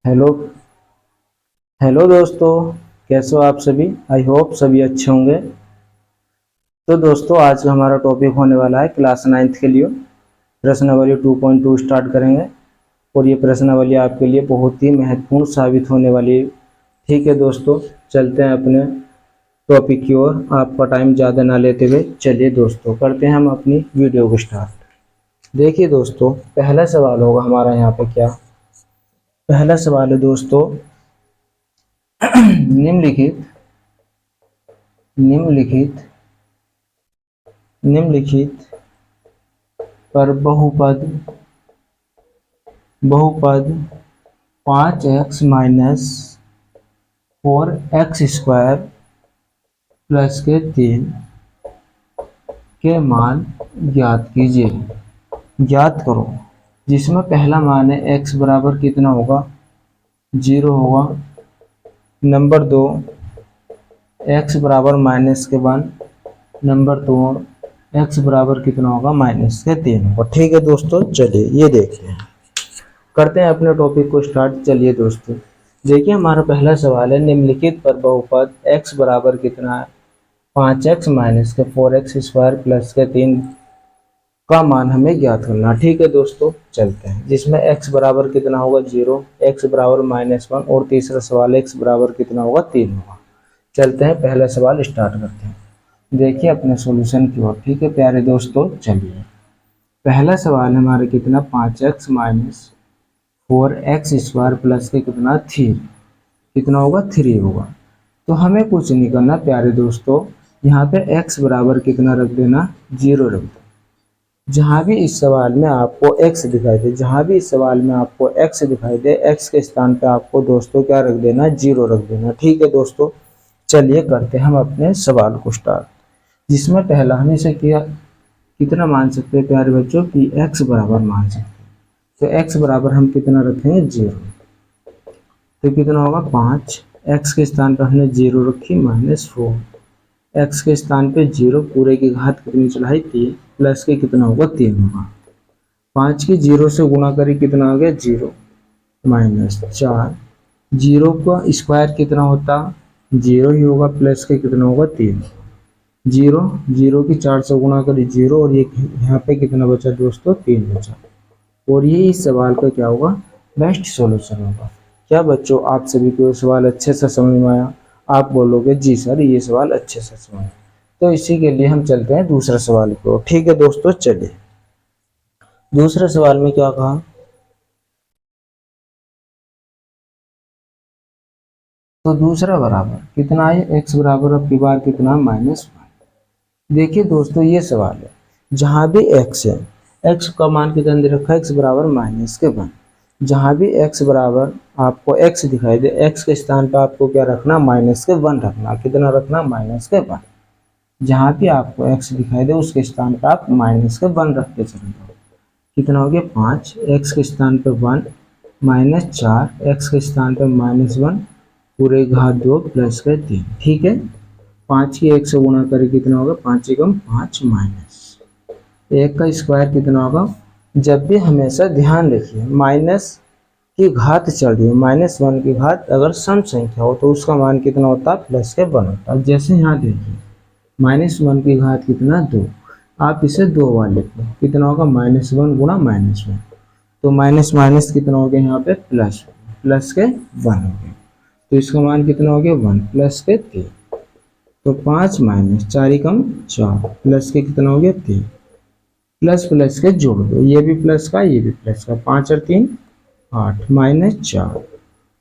Hello hello दोस्तों, कैसे हो आप सभी। आई होप सभी अच्छे होंगे। तो दोस्तों, आज का हमारा टॉपिक होने वाला है क्लास 9th के लिए प्रश्नावली 2.2 स्टार्ट करेंगे। और ये प्रश्नावली आपके लिए बहुत ही महत्वपूर्ण साबित होने वाली है। ठीक है दोस्तों, चलते हैं अपने टॉपिक की ओर। आपका टाइम ज़्यादा ना लेते हुए चलिए दोस्तों, करते हैं हम अपनी वीडियो को स्टार्ट। देखिए दोस्तों, पहला सवाल होगा हमारा यहाँ पे क्या। पहला सवाल है दोस्तों, निम्नलिखित निम्नलिखित निम्नलिखित पर बहुपद बहुपद 5x माइनस 4x² प्लस के 3 के मान ज्ञात कीजिए। ज्ञात करो, जिसमें पहला मान है x बराबर कितना होगा, 0 होगा। नंबर 2, x बराबर माइनस के 1। नंबर 2, x बराबर कितना होगा, माइनस के 3 होगा। ठीक है दोस्तों, चलिए ये देखते हैं, करते हैं अपने टॉपिक को स्टार्ट। चलिए दोस्तों, देखिए हमारा पहला सवाल है, निम्नलिखित पर बहुपद x बराबर कितना है, 5x माइनस के 4x² प्लस के 3 का मान हमें ज्ञात करना। ठीक है दोस्तों, चलते हैं, जिसमें x बराबर कितना होगा, 0, x बराबर -1 और तीसरा सवाल x बराबर कितना होगा, 3 होगा। चलते हैं, पहला सवाल स्टार्ट करते हैं। देखिए अपने सॉल्यूशन की ओर। ठीक है प्यारे दोस्तों, चलिए पहला सवाल हमारा कितना, 5x माइनस 4x² प्लस के कितना 3, कितना होगा, 3 होगा। तो हमें कुछ नहीं करना प्यारे दोस्तों, यहाँ पे x बराबर कितना रख देना, 0 रख दो। जहाँ भी इस सवाल में आपको x दिखाई दे, जहाँ भी इस सवाल में आपको x दिखाई दे, x के स्थान पे आपको दोस्तों क्या रख देना, 0 रख देना। ठीक है दोस्तों, चलिए करते हैं हम अपने सवाल को स्टार्ट। जिसमें पहला हम इसे किया कितना मान सकते हैं प्यारे बच्चों की, x बराबर मान सकते हैं। तो x बराबर हम कितना रखेंगे, 0। तो कितना होगा, 5। x के स्थान पर हमने 0 रखी, -4। x के स्थान पे 0, पूरे की घात कितनी चढ़ाई, 3, प्लस के कितना होगा, 3 होगा। 5 की 0 से गुणा करी, कितना आ गया, 0, -4। 0 का स्क्वायर कितना होता, 0 ही होगा, प्लस के कितना होगा, 3। 0 की 4 से गुणा करी, 0, और ये यहाँ पे कितना बचा दोस्तों, 3 बचा। और ये इस सवाल का क्या होगा, बेस्ट सॉल्यूशन होगा। क्या बच्चों, आप सभी को ये सवाल अच्छे से समझ में आया। आप बोलोगे जी सर, ये सवाल अच्छे से समझ। तो इसी के लिए हम चलते हैं दूसरा सवाल की ओर। ठीक है दोस्तों, चलिए दूसरे सवाल में क्या कहा, तो दूसरा बराबर कितना है, x बराबर अब की बार कितना, -1। देखिए दोस्तों, ये सवाल है, जहाँ भी x है, x का मान कितना दे रखा है, x बराबर -1। जहाँ भी x बराबर आपको x दिखाई दे, x के स्थान पर आपको क्या रखना, -1 रखना। कितना रखना, -1। जहाँ भी आपको x दिखाई दे, उसके स्थान पर आप -1 रखते चले जाओ। कितना हो गया, 5, x के स्थान पर 1, -4, x के स्थान पर -1, पूरे घात 2 प्लस के 3। ठीक है, 5 की 1 से गुणा करें, कितना होगा, 5 एकम 5, माइनस 1 का स्क्वायर कितना होगा। जब भी हमेशा ध्यान रखिए, माइनस की घात चल रही है, -1 की घात अगर सम संख्या हो तो उसका मान कितना होता है, प्लस के 1 होता है। जैसे यहाँ देखिए, -1 की घात कितना, 2, आप इसे 2 बार लिखो, कितना होगा, -1 गुणा -1। तो माइनस माइनस कितना हो गया, यहाँ पे प्लस, प्लस के 1 हो गया। तो इसका मान कितना हो गया, 1 प्लस के 3। तो 5 माइनस 4 एकम 4, प्लस के कितना हो गया, 3, प्लस प्लस के जोड़ दो, ये भी प्लस का, ये भी प्लस का, 5 और 3 8, -4।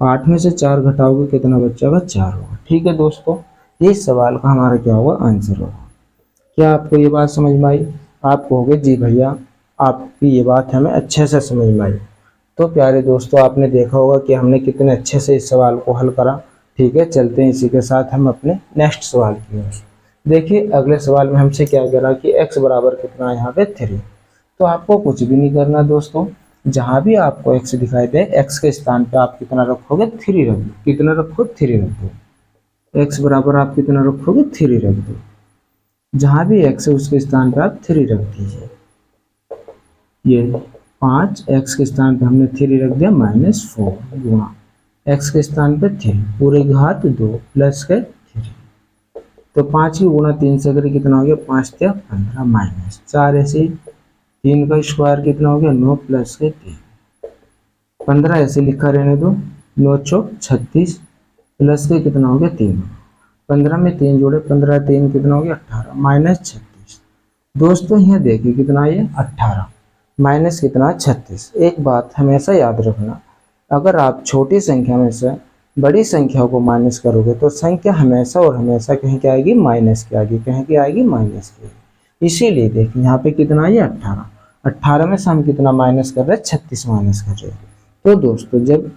8 में से 4 घटाओगे, कितना बचेगा, 4 होगा। ठीक है दोस्तों, इस सवाल का हमारा क्या होगा, आंसर होगा। क्या आपको ये बात समझ में आई। आप कहोगे जी भैया, आपकी ये बात हमें अच्छे से समझ में आई। तो प्यारे दोस्तों, आपने देखा होगा कि हमने कितने अच्छे से इस सवाल को हल करा। ठीक है, चलते हैं इसी के साथ हम अपने नेक्स्ट सवाल की ओर। देखिए अगले सवाल में हमसे क्या कह रहा कि x बराबर कितना है, यहाँ पे 3। तो आपको कुछ भी नहीं करना दोस्तों, जहाँ भी आपको x दिखाई दे, x के स्थान पे आप कितना रखोगे, 3 रख दो। कितना रखो, 3 रख दो। x बराबर आप कितना रखोगे, 3 रख दो। जहाँ भी x है उसके स्थान पे आप 3 रख दीजिए। ये 5, x के स्थान पे हमने 3 रख दिया, -4 गुणा एक्स के स्थान पे 3 पूरे घात 2 प्लस के 3, तो 5 की गुणा 3 से करें कितना हो गया 5 या 15 माइनस 4 ऐसे 3 का स्क्वायर कितना हो गया 9 प्लस के 3, 15 ऐसे लिखा रहने दो, 9 चौक 36 प्लस के कितना हो गया 3, 15 में 3 जोड़े 15 3 कितना हो गया 18 माइनस 36। दोस्तों यहाँ देखिए कितना है 18 माइनस कितना 36। एक बात हमेशा याद रखना, अगर आप छोटी संख्या में से बड़ी संख्याओं को माइनस करोगे तो संख्या हमेशा और हमेशा कहीं क्या आएगी माइनस की आएगी, कहीं की आएगी माइनस की आएगी। इसीलिए देखिए यहाँ पे कितना है 18, 18 में से हम कितना माइनस कर रहे हैं 36 माइनस कर रहे हैं। तो दोस्तों जब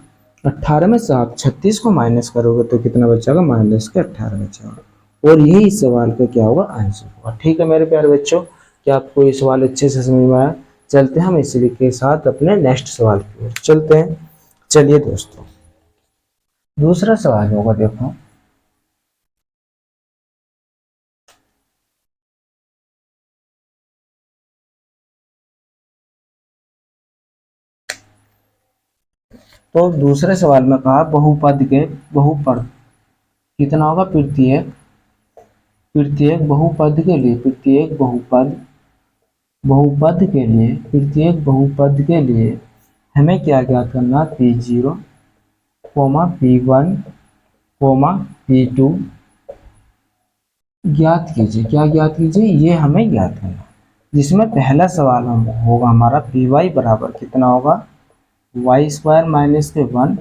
18 में से आप 36 को माइनस करोगे तो कितना बचेगा माइनस के 18 बचेगा, और यही इस सवाल का क्या होगा आंसर होगा। ठीक है मेरे प्यारे बच्चों, क्या आपको ये सवाल अच्छे से समझ में आया? चलते हैं हम इसी के साथ अपने नेक्स्ट सवाल की ओर चलते हैं। चलिए दोस्तों दूसरा सवाल होगा, देखो तो दूसरे सवाल में कहा बहुपद के बहुपद कितना होगा प्रत्येक प्रत्येक बहुपद के लिए प्रत्येक बहुपद बहुपद के लिए प्रत्येक बहुपद के लिए हमें क्या ज्ञात करना P0, P1, P2 ज्ञात कीजिए। क्या ज्ञात कीजिए? ये हमें ज्ञात करना, जिसमें पहला सवाल हम होगा हमारा पी वाई बराबर कितना होगा वाई स्क्वायर माइनस के 1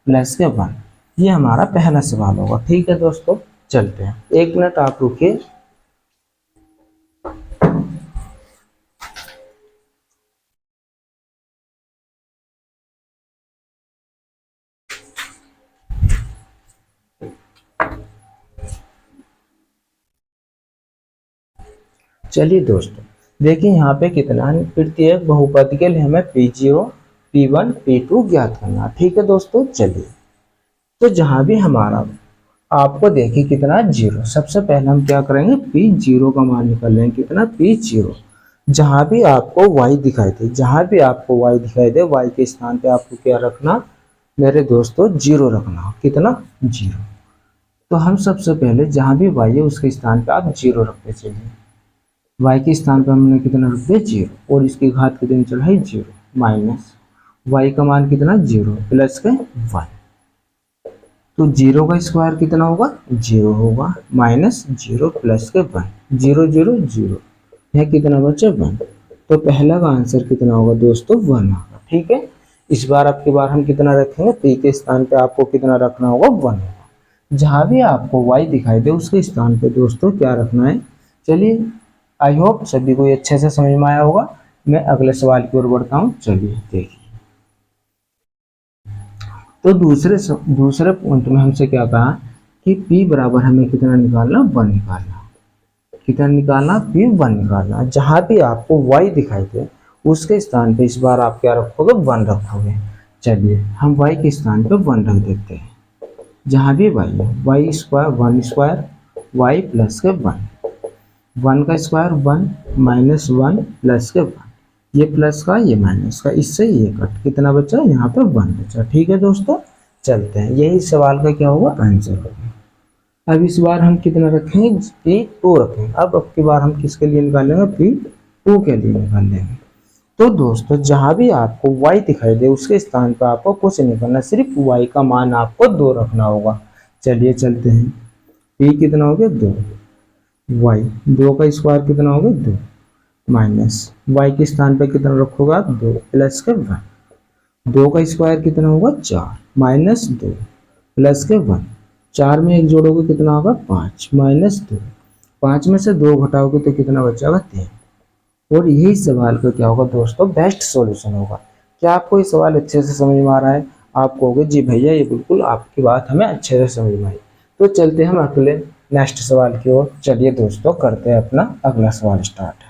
प्लस के 1, ये हमारा पहला सवाल होगा। ठीक है दोस्तों चलते हैं, 1 मिनट आप रुकिए। चलिए दोस्तों देखिए यहाँ पे कितना है, प्रत्येक बहुपद के लिए हमें P0, P1, P2 ज्ञात करना। ठीक है दोस्तों चलिए, तो जहां भी हमारा आपको देखिए कितना 0, सबसे पहले हम क्या करेंगे P0 का मान निकाल लेंगे, कितना P0। जहां भी आपको y दिखाई दे, जहां भी आपको y दिखाई दे, y के स्थान पे आपको क्या रखना मेरे दोस्तों 0 रखना, कितना 0। तो हम सबसे पहले जहां भी y है उसके स्थान पे आप 0 रखते चलिए, y के स्थान पर हमने कितना रख दिया 0, और इसकी घात कितनी चढ़ाई 0 माइनस y का मान कितना 0 प्लस के 1, तो 0 का स्क्वायर कितना होगा 0 होगा माइनस 0 प्लस के 1, 0 0 0, यह कितना बचा 1, तो पहला का आंसर कितना होगा दोस्तों 1 होगा। ठीक है, इस बार अब की बार हम कितना रखेंगे p के स्थान पे आपको कितना रखना होगा 1 होगा। जहां भी आपको y दिखाई दे उसके स्थान पे दोस्तों क्या रखना है। चलिए आई होप सभी को ये अच्छे से समझ में आया होगा। मैं अगले सवाल की ओर बढ़ता हूँ। चलिए देखिए, तो दूसरे पॉइंट में हमसे क्या कहा कि p बराबर हमें कितना निकालना 1 निकालना, कितना निकालना p 1 निकालना। जहां भी आपको y दिखाई दे उसके स्थान पे इस बार आप क्या रखोगे 1 रखोगे। चलिए हम y के स्थान पे 1 रख देते हैं, जहां भी y है y square 1 square y plus के 1, 1 का स्क्वायर 1 माइनस 1 प्लस के 1, ये प्लस का ये माइनस का, इससे ये कट, कितना बचा यहाँ पे 1 बचा। ठीक है दोस्तों चलते हैं, यही सवाल का क्या होगा आंसर होगा। अब इस बार हम कितना रखेंगे P2 रखेंगे। अब की बार हम किसके लिए निकालेंगे P2 के लिए निकाल लेंगे। तो दोस्तों जहां भी आपको y दिखाई दे उसके स्थान पर आपको कुछ नहीं करना, सिर्फ y का मान आपको 2 रखना होगा। चलिए चलते हैं, p कितना हो गया 2, y 2 का स्क्वायर कितना हो गया 2 माइनस y के स्थान पर कितना रखोगे आप 2 प्लस के 1, 2 का स्क्वायर कितना होगा 4 माइनस 2 प्लस के 1, 4 में 1 जोड़ोगे कितना होगा 5 माइनस 2, 5 में से 2 घटाओगे तो कितना बचेगा 3। और यही सवाल का क्या होगा दोस्तों बेस्ट सॉल्यूशन होगा। क्या आपको ये सवाल अच्छे से समझ में आ रहा है? आप कहोगे जी भैया ये बिल्कुल आपकी बात हमें अच्छे से समझ में आई। तो चलते हैं हम अगले नेक्स्ट सवाल की ओर। चलिए दोस्तों करते हैं अपना अगला सवाल स्टार्ट।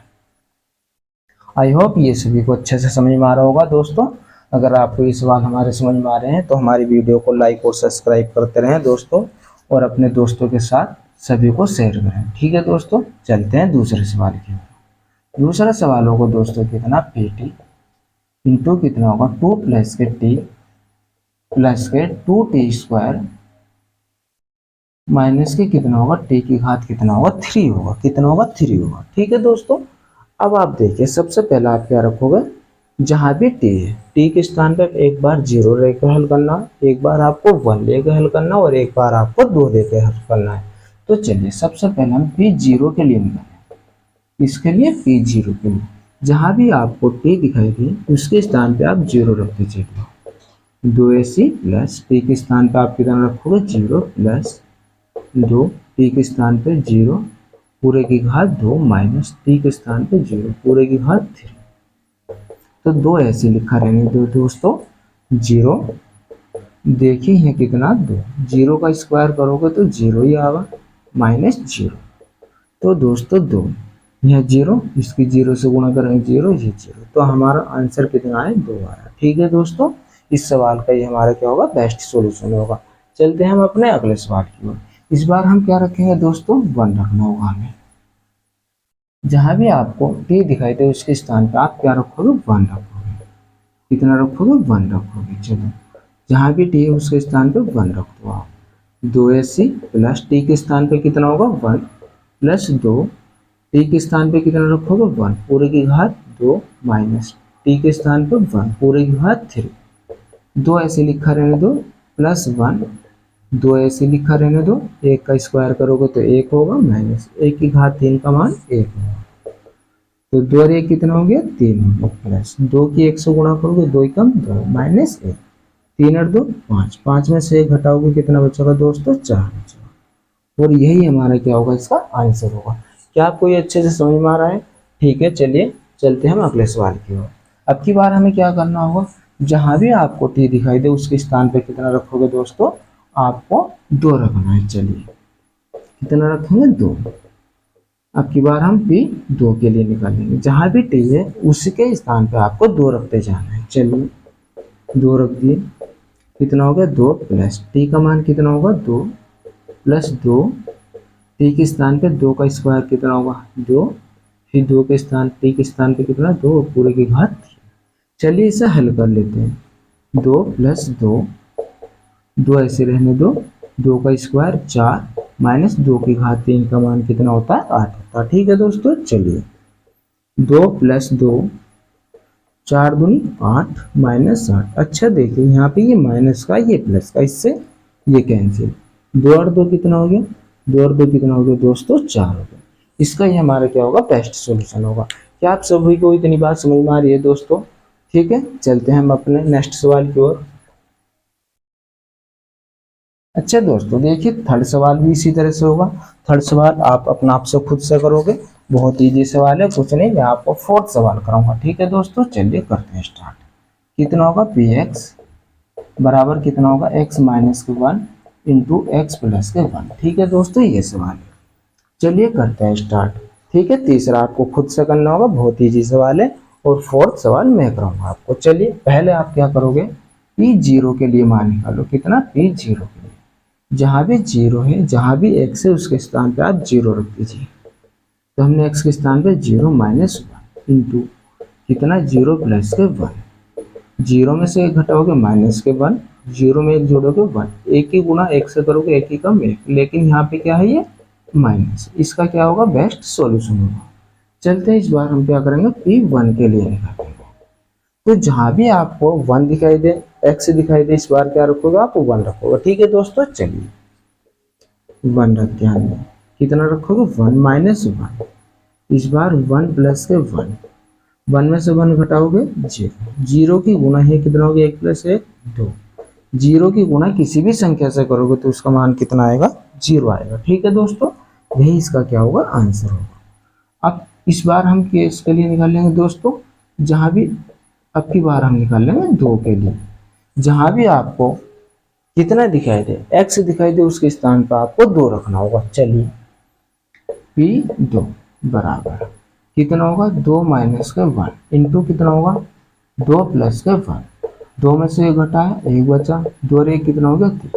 आई होप ये सभी को अच्छे से समझ में आ रहा होगा दोस्तों। अगर आपको ये सवाल हमारे समझ में आ रहे हैं तो हमारी वीडियो को लाइक और सब्सक्राइब करते रहें दोस्तों, और अपने दोस्तों के साथ सभी को शेयर करें। ठीक है दोस्तों चलते हैं दूसरे सवाल की ओर। दूसरा सवाल होगा दोस्तों कितना Pt इंटू कितना होगा 2 प्लस के t प्लस के 2t² माइनस के कितना होगा, t की घात कितना होगा, 3 होगा। कितना होगा, 3 होगा। ठीक है दोस्तों, अब आप देखिए सबसे पहला आप क्या रखोगे, जहां भी t है t के स्थान पर एक बार 0 लेकर हल करना, एक बार आपको 1 लेकर हल करना और एक बार आपको 2 लेकर हल करना है। तो चलिए सबसे पहले हम p0 के लिए निकालें। इसके लिए p0 के लिए जहां भी आपको t दिखाई दे उसके स्थान पे आप 0 रखते चलिए। 2ac प्लस t के स्थान पे आप कितना रखोगे, 0 प्लस 2 t के स्थान पे 0 पूरे की घात 2 माइनस t के स्थान पे 0 पूरे की घात 3। तो 2 ऐसे लिखा रहने दो दोस्तों। 0 देखिए है कितना 2, 0 का स्क्वायर करोगे तो 0 ही आएगा माइनस 0। तो दोस्तों 2 यह 0, इसकी 0 से गुणा करेंगे 0, ये 0। तो हमारा आंसर कितना है, 2 आया। ठीक है दोस्तों, इस सवाल का ये हमारा क्या होगा, बेस्ट सॉल्यूशन होगा। चलते हैं हम अपने अगले सवाल की ओर। इस बार हम क्या रखेंगे दोस्तों, 1 रखना होगा हमें। जहां भी आपको t दिखाई दे उसके स्थान पे आप क्या रखोगे, 1 रखोगे। कितना रखोगे, 1 रखोगे। चलो जहां भी t है उसके स्थान पे 1 रख दो आप। 2ac प्लस t के स्थान पे कितना होगा, 1 प्लस 2 t के स्थान पे कितना रखोगे, 1 पूरे की घात 2 माइनस t के स्थान पे 1 पूरे की घात 3। 2 ऐसे लिखा रहने दो प्लस 1, 2 ऐसे लिखा रहने दो। 1 का स्क्वायर करोगे तो 1 होगा माइनस 1 की घात 3 का मान 1 होगा। तो 2 और 1 कितना हो गया, 3 हो गया। प्लस 2 की 1 से गुणा करोगे 2 कम 2 माइनस 1, 3 और 2 5, 5 में से 1 घटाओगे कितना बचेगा दोस्तों, 4 बचेगा। और यही हमारा क्या होगा, इसका आंसर होगा। क्या आपको ये अच्छे से समझ में आ रहा है? ठीक है, चलिए चलते हैं हम अगले सवाल की ओर। अब की बार हमें क्या करना होगा, जहां भी आपको t दिखाई दे उसके स्थान पे कितना रखोगे दोस्तों, आपको 2 रखना है। चलिए कितना रखेंगे, 2। अब की बार हम p2 के लिए निकालेंगे। जहां भी t है उसके स्थान पे आपको 2 रखते जाना है। चलिए 2 रख दिए। कितना हो गया, 2 प्लस t का मान कितना होगा, 2 प्लस 2 t के स्थान पे 2 का स्क्वायर कितना होगा, 2 फिर 2 के स्थान t के स्थान पे कितना, 2 पूरे की घात 3। चलिए इसे हल कर लेते हैं। 2 प्लस 2, 2 ऐसे रहने दो, 2 का स्क्वायर 4 माइनस 2 की घात 3 का मान कितना होता है, 8 होता है। ठीक है दोस्तों, चलिए 2 प्लस 2, 4 दूनी 8 माइनस 8। अच्छा देखिए यहाँ पे ये माइनस का ये प्लस का, इससे ये कैंसिल। 2 और 2 कितना हो गया, 2 और 2 कितना हो गया दोस्तों, 4 हो गया। इसका ये हमारा क्या होगा, बेस्ट सॉल्यूशन होगा। क्या आप सभी को इतनी बात समझ में आ रही है दोस्तों? ठीक है, चलते हैं हम अपने नेक्स्ट सवाल की ओर। अच्छा दोस्तों देखिए थर्ड सवाल भी इसी तरह से होगा। थर्ड सवाल आप अपना आप से खुद से करोगे, बहुत इजी सवाल है, कुछ नहीं, मैं आपको फोर्थ सवाल कराऊंगा। ठीक है दोस्तों, चलिए करते हैं स्टार्ट। कितना होगा, px बराबर कितना होगा, x माइनस के 1 इंटू एक्स प्लस के 1। ठीक है दोस्तों, ये सवाल है। चलिए करते हैं स्टार्ट। ठीक है, तीसरा आपको खुद से करना होगा, बहुत ईजी सवाल है। और फोर्थ सवाल मैं कराऊंगा आपको। चलिए पहले आप क्या करोगे, p0 के लिए मान निकालो। कितना, p0 के लिए जहां भी 0 है, जहां भी x है उसके स्थान पे आप 0 रख दीजिए। तो हमने x के स्थान पे 0 माइनस 1 इंटू कितना, 0 प्लस के 1। 0 में से 1 घटाओगे माइनस के 1, 0 में 1 जोड़ोगे 1। एक ही गुना 1 से करोगे, 1 ही कम 1, लेकिन यहाँ पे क्या है, ये माइनस। इसका क्या होगा, बेस्ट सॉल्यूशन होगा। चलते हैं इस बार हम क्या करेंगे, p1 के लिए निकालेंगे। तो जहां भी आपको 1 दिखाई दे, x दिखाई दे, इस बार क्या रखोगे, आप 1 रखोगे। ठीक है दोस्तों, चलिए 1 रख दिया हमने। कितना रखोगे, 1 माइनस 1। इस बार 1 प्लस के 1, 1 में से 1 घटाओगे 0। 0 की गुणा है कितना हो गया, 1 प्लस 1 2। 0 की गुणा किसी भी संख्या से करोगे तो उसका मान कितना आएगा, 0 आएगा। ठीक है दोस्तों, यही इसका क्या होगा, आंसर होगा। अब इस बार हम केस के लिए निकाल लेंगे दोस्तों, जहां भी अब की बार हम निकाल लेंगे 2 के लिए। जहां भी आपको कितना दिखाई दे, x दिखाई दे, उसके स्थान पर आपको 2 रखना होगा। चलिए p2 बराबर कितना होगा, 2 माइनस के 1 इंटू कितना होगा, 2 प्लस के 1। 2 में से 1 घटा है, 1 बचा, 2 और 1 कितना हो गया, 3।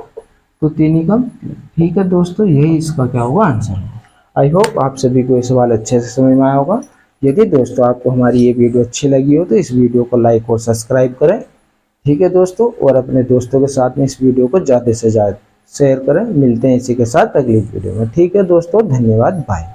तो 3 ही कम। ठीक है दोस्तों, यही इसका क्या होगा, आंसर होगा। आई होप आप सभी को ये सवाल अच्छे से समझ में आया होगा। यदि दोस्तों आपको हमारी ये वीडियो अच्छी लगी हो तो इस वीडियो को लाइक और सब्सक्राइब करें। ठीक है दोस्तों, और अपने दोस्तों के साथ में इस वीडियो को ज़्यादा से ज़्यादा शेयर करें। मिलते हैं इसी के साथ अगली वीडियो में। ठीक है दोस्तों, धन्यवाद, बाय।